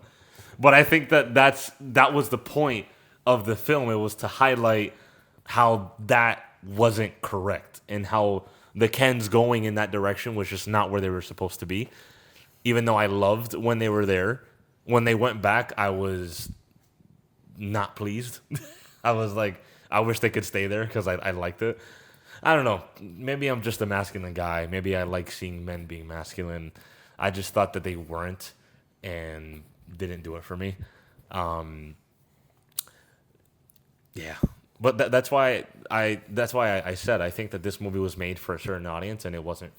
A: But I think that was the point of the film. It was to highlight how that wasn't correct and how the Kens going in that direction was just not where they were supposed to be. Even though I loved when they were there, when they went back, I was not pleased. I was like, I wish they could stay there because I liked it. I don't know. Maybe I'm just a masculine guy. Maybe I like seeing men being masculine. I just thought that they weren't and didn't do it for me. Yeah. But that's why I said I think that this movie was made for a certain audience and it wasn't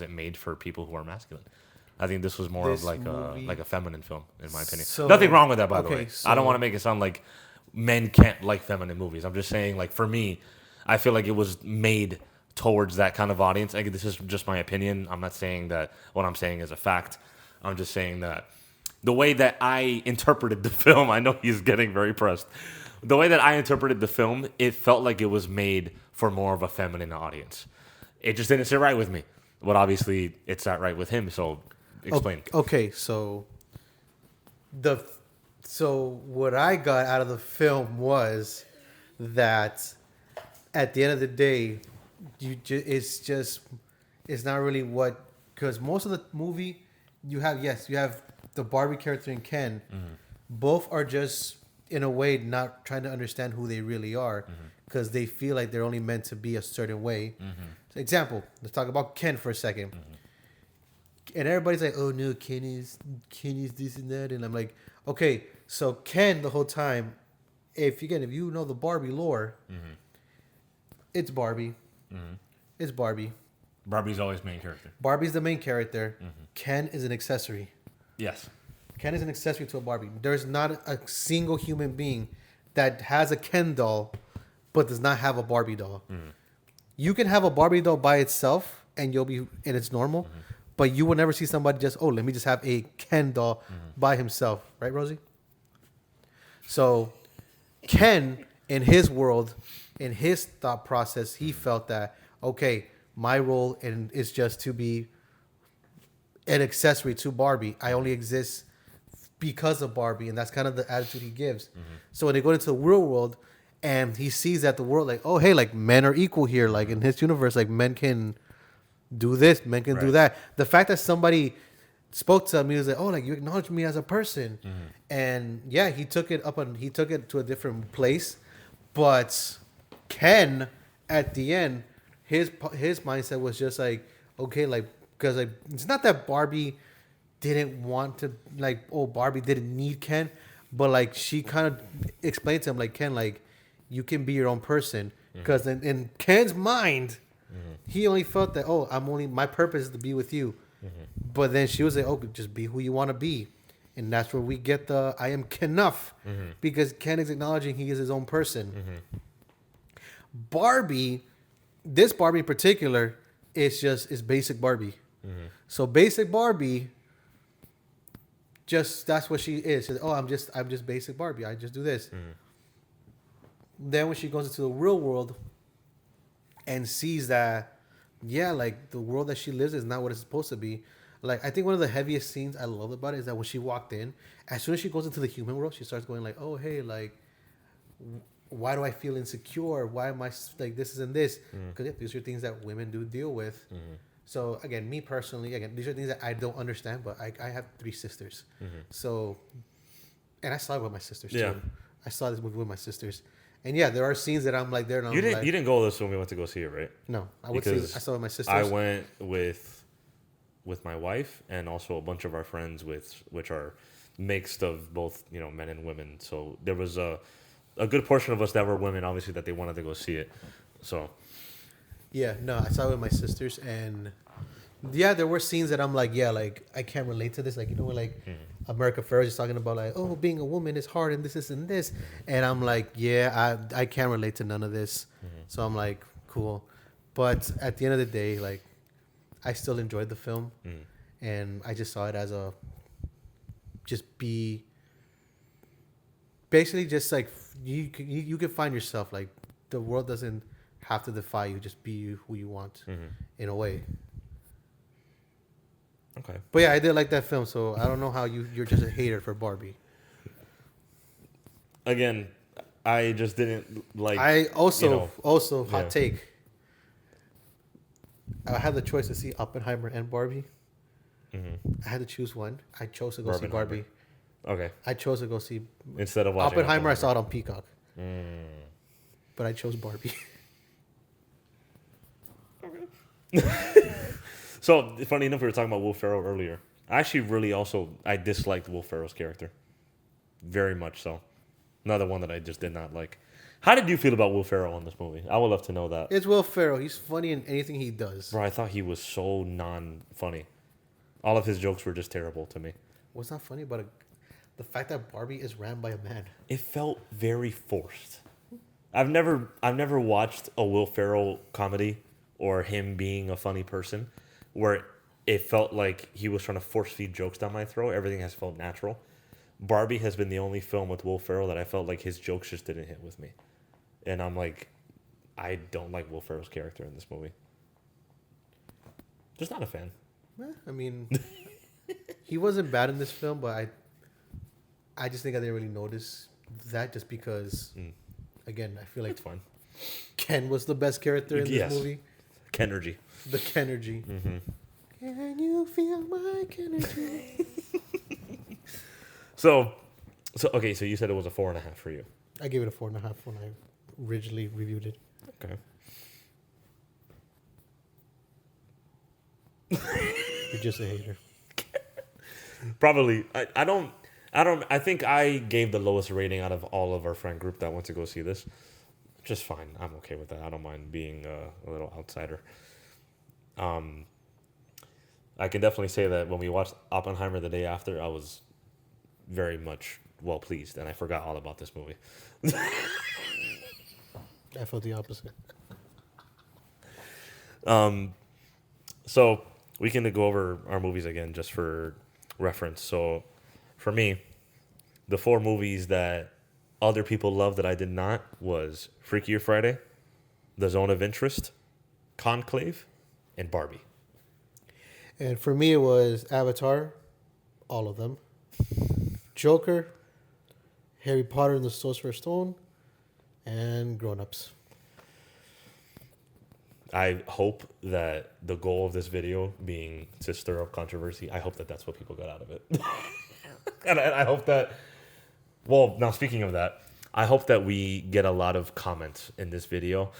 A: made for people who are masculine. I think this was more
B: This
A: of like
B: movie-
A: a feminine film, in my opinion.
B: So-
A: Nothing wrong with that, by the
B: okay,
A: way. I don't
B: so-
A: want to make it sound like men can't like feminine movies. I'm just saying, like, for me, I feel like it was made towards that kind of audience. Again, this is just my opinion. I'm not saying that what I'm saying is a fact. I'm just saying that the way that I interpreted the film, I know he's getting very pressed. The way that I interpreted the film, it felt like it was made for more of a feminine audience. It just didn't sit right with me. But obviously, it sat right with him. So, explain.
B: Okay, so what I got out of the film was that at the end of the day, it's not really what, because most of the movie you have the Barbie character and Ken, both are just in a way not trying to understand who they really are because they feel like they're only meant to be a certain way. So example, let's talk about Ken for a second. And everybody's like, "Oh no, Ken is this and that," and I'm like, "Okay, so Ken the whole time, if you know the Barbie lore, it's Barbie, it's Barbie.
A: Barbie's always main character.
B: Barbie's the main character. Ken is an accessory.
A: Yes.
B: Ken is an accessory to a Barbie. There's not a single human being that has a Ken doll, but does not have a Barbie doll. You can have a Barbie doll by itself, and it's normal. But you will never see somebody just, let me just have a Ken doll by himself. Right, Rosie? So Ken, in his world, in his thought process, he felt that, okay, my role is just to be an accessory to Barbie. I only exist because of Barbie. And that's kind of the attitude he gives. So when they go into the real world and he sees that the world, like, oh, hey, like men are equal here. Like in his universe, like men can do this, men can do that. The fact that somebody spoke to him, he was like, "Oh, like you acknowledge me as a person," and yeah, he took it to a different place. But Ken, at the end, his mindset was just like, okay, like because like it's not that Barbie didn't want to Barbie didn't need Ken, but like she kind of explained to him like Ken, like you can be your own person because in Ken's mind. He only felt that, my purpose is to be with you. But then she was like, just be who you want to be. And that's where we get the I am Kenuff. Because Ken is acknowledging he is his own person. Barbie, this Barbie in particular, is basic Barbie. So basic Barbie, that's what she is. She's like, I'm just basic Barbie. I just do this. Then when she goes into the real world, and sees that, like the world that she lives is not what it's supposed to be. Like I think one of the heaviest scenes I love about it is that when she walked in, as soon as she goes into the human world, she starts going like, "Oh hey, like, why do I feel insecure? Why am I like this isn't this?" Because these are things that women do deal with. So again, me personally, these are things that I don't understand, but I have 3 sisters, so, and I saw it with my sisters too. I saw this movie with my sisters. And yeah, there are scenes that I'm like there, and I'm
A: You didn't
B: like,
A: you didn't go this when we went to go see it, right?
B: no, I would say
A: Because
B: I saw it with my sisters.
A: I went with my wife and also a bunch of our friends which are mixed of both, men and women. So there was a good portion of us that were women, obviously, that they wanted to go see it. So
B: Yeah, no, I saw it with my sisters, and yeah, there were scenes that I'm like, yeah, like I can't relate to this. Like, when like America Ferrer's just talking about like, oh, being a woman is hard and this and this, and I'm like, yeah, I can't relate to none of this. So I'm like, cool, but at the end of the day, like, I still enjoyed the film, and I just saw it as a just be basically just like you can find yourself, like the world doesn't have to defy you, just be you who you want in a way.
A: okay.
B: But yeah, I did like that film, so I don't know how you're just a hater for Barbie.
A: Again, I just didn't like.
B: I also
A: yeah.
B: hot take. I had the choice to see Oppenheimer and Barbie. I had to choose one. I chose to go see Barbie.
A: Okay.
B: I chose to go see
A: Instead of watching
B: Oppenheimer. I saw it on Peacock, but I chose Barbie.
A: So funny enough, we were talking about Will Ferrell earlier. I actually really I disliked Will Ferrell's character, very much so. Another one that I just did not like. How did you feel about Will Ferrell in this movie? I would love to know that.
B: It's Will Ferrell. He's funny in anything he does.
A: Bro, I thought he was so non-funny. All of his jokes were just terrible to me.
B: What's not funny about the fact that Barbie is ran by a man?
A: It felt very forced. I've never watched a Will Ferrell comedy or him being a funny person where it felt like he was trying to force feed jokes down my throat. Everything has felt natural. Barbie has been the only film with Will Ferrell that I felt like his jokes just didn't hit with me. And I'm like, I don't like Will Ferrell's character in this movie. Just not a fan.
B: I mean, he wasn't bad in this film, but I just think I didn't really notice that just because, again, I feel like
A: It's fine.
B: Ken was the best character in this movie.
A: Kenergy.
B: The Kenergy. Can you feel my Kenergy?
A: So okay, so you said it was a 4.5 for you.
B: I gave it a 4.5 when I originally reviewed it.
A: Okay.
B: You're just a hater.
A: Probably. I think I gave the lowest rating out of all of our friend group that went to go see this. Just fine. I'm okay with that. I don't mind being a little outsider. I can definitely say that when we watched Oppenheimer the day after, I was very much well pleased, and I forgot all about this movie.
B: I felt the opposite.
A: So we can go over our movies again just for reference. So for me, the 4 movies that other people loved that I did not was Freakier Friday, The Zone of Interest, Conclave, and Barbie.
B: And for me, it was Avatar, all of them, Joker, Harry Potter and the Sorcerer's Stone, and Grown Ups.
A: I hope that the goal of this video being to stir up controversy, I hope that that's what people got out of it. And I hope that, well, now speaking of that, I hope that we get a lot of comments in this video.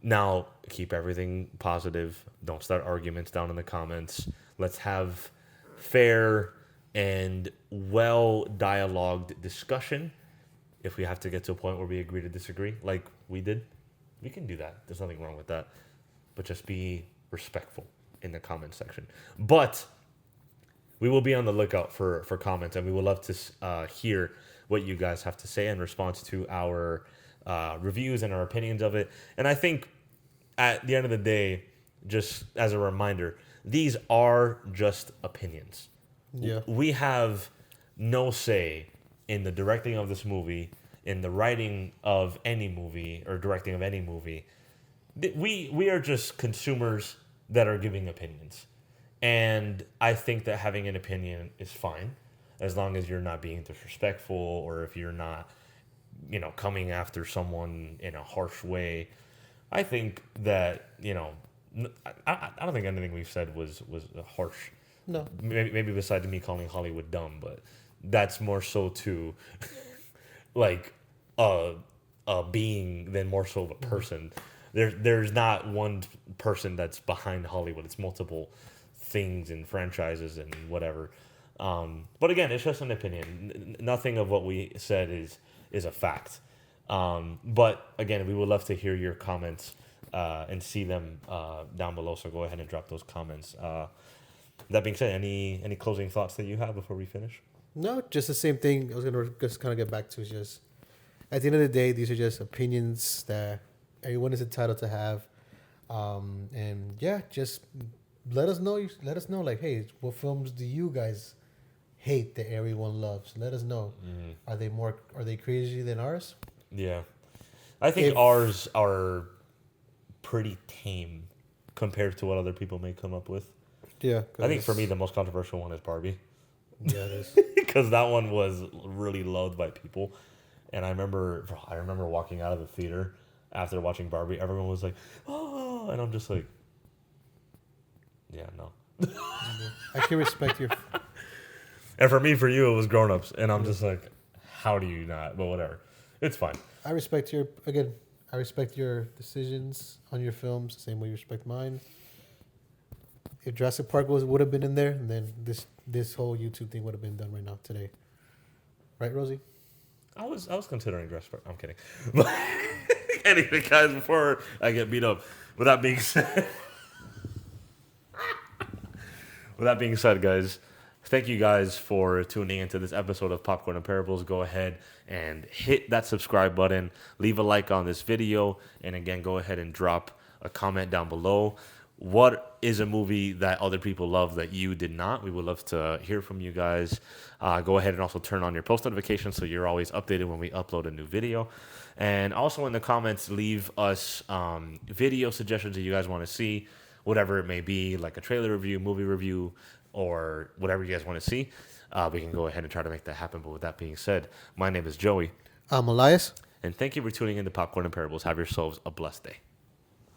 A: Now, keep everything positive. Don't start arguments down in the comments. Let's have fair and well-dialogued discussion. If we have to get to a point where we agree to disagree, like we did, we can do that. There's nothing wrong with that. But just be respectful in the comment section. But we will be on the lookout for comments, and we would love to hear what you guys have to say in response to our reviews and our opinions of it. And I think at the end of the day, just as a reminder, these are just opinions.
B: Yeah.
A: We have no say in the directing of this movie, in the writing of any movie or directing of any movie. We are just consumers that are giving opinions. And I think that having an opinion is fine as long as you're not being disrespectful or if you're not, coming after someone in a harsh way. I think that, I don't think anything we've said was harsh.
B: No.
A: Maybe besides me calling Hollywood dumb, but that's more so to like a being than more so of a person. There's not one person that's behind Hollywood. It's multiple things and franchises and whatever. But again, it's just an opinion. Nothing of what we said is a fact. But again, we would love to hear your comments and see them down below. So go ahead and drop those comments. That being said, any closing thoughts that you have before we finish?
B: No, just the same thing. I was gonna just kind of get back to is just at the end of the day, these are just opinions that everyone is entitled to have. And yeah, just let us know. Let us know, like, hey, what films do you guys hate that everyone loves? Let us know. Are they crazy than ours?
A: Yeah, I think ours are pretty tame compared to what other people may come up with.
B: Yeah,
A: I think for me the most controversial one is Barbie.
B: Yeah, it is.
A: Because that one was really loved by people, and I remember walking out of the theater after watching Barbie. Everyone was like, "Oh," and I'm just like, "Yeah, no."
B: I can respect your.
A: And for you, it was Grown Ups, and I'm just like, "How do you not?" But whatever, it's fine.
B: I respect your decisions on your films the same way you respect mine. If Jurassic Park would have been in there, then this whole YouTube thing would have been done right now today, right, Rosie?
A: I was considering Jurassic Park. I'm kidding. But anyway, guys, before I get beat up, with that being said, guys, thank you guys for tuning into this episode of Popcorn and Parables. Go ahead and hit that subscribe button, leave a like on this video, and again, go ahead and drop a comment down below. What is a movie that other people love that you did not? We would love to hear from you guys. Go ahead and also turn on your post notifications so you're always updated when we upload a new video. And also in the comments, leave us video suggestions that you guys want to see, whatever it may be, like a trailer review, movie review, or whatever you guys want to see. We can go ahead and try to make that happen. But with that being said, my name is Joey.
B: I'm Elias.
A: And thank you for tuning in to Popcorn and Parables. Have yourselves a blessed day.